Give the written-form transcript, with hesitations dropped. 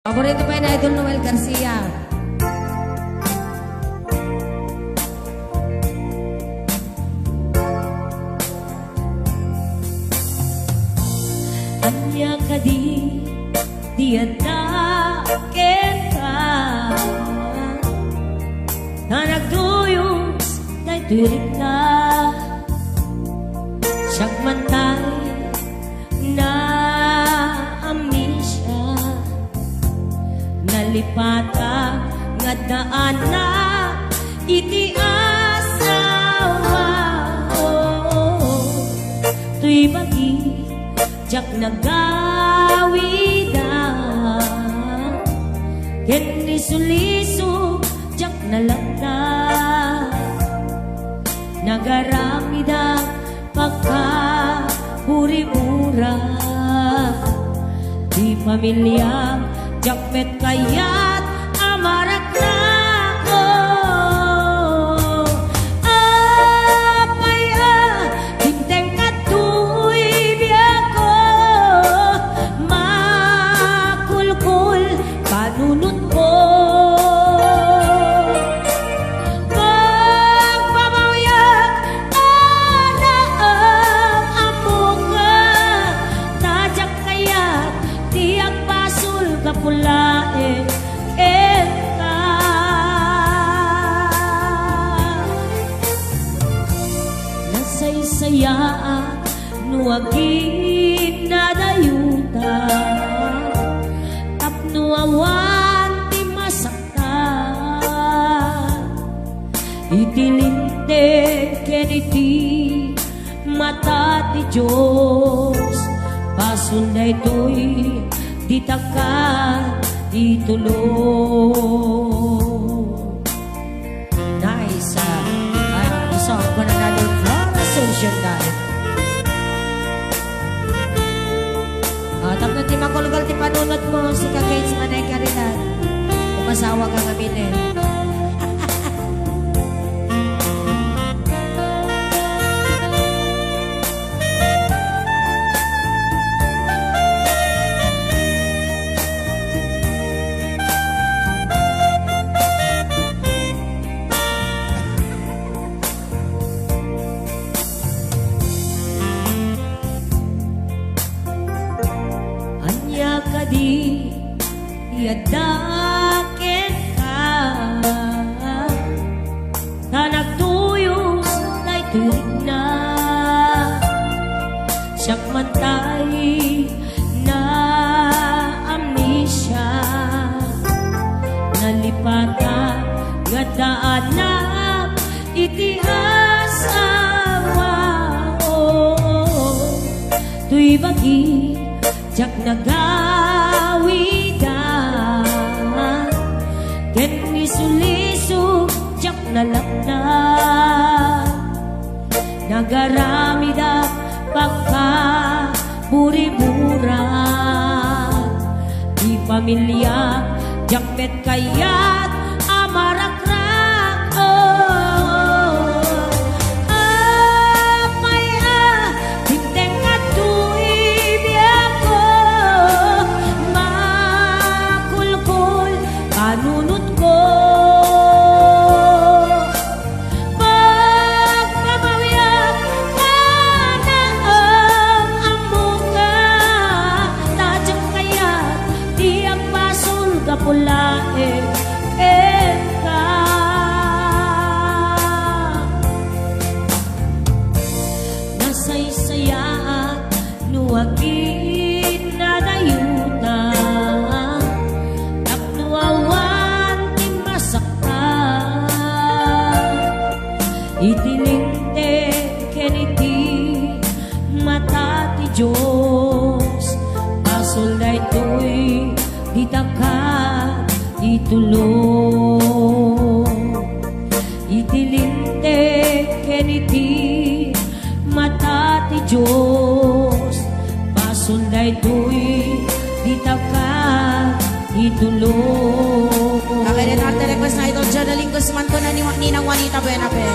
Paborito pa yun na Idol Noel Garcia. Anya ka di atakin ka na nagduyos kay tulik na siyag mantay na amnesia nalipata nga daan na iti asawa tuy bagi jak nagawida ken liso-liso jak nalagda nagaramida pagkaburi-bura di pamilya jak met kayat amarak na ko apaya hinteng katuy biyako makulkul panunot ko pagpamawyak anaang amunga tajak kayat tiyak pasul kapulae eta nasaysayaan nuagin na dayuta tapno awan ti masakta itilinte keniti mata ti Diyos pasunday to'y ditakan itulong. Nice. Song ko na natin Flora Ascension dahil. Tapos ti makulgal ti panunot mo si Kagates Manay Caridad. Umasawa ka kami eh. Kadi yadakin ka na nagtuyos kay tulig na siyak matay na amnesia nalipata gadaan na iti asawa tuy bagi jak nagawida ken liso-liso jak nalakda nagaramida pagka buri-bura di pamilya jak met kayat amarak-rak panunot ko pagpamawyak anaang amunga tajak kayat tiyak pasul kapulae eka nasaysayaan nuagin na dayuta itilinte keniti mata ti Diyos pasulday to'y ditakan itulong itilinte keniti mata ti Diyos pasulday to'y ditakan itulong. Kakainin natin request na Idol Jonaling Guzman ko na ni Ninang Juanita Buenape.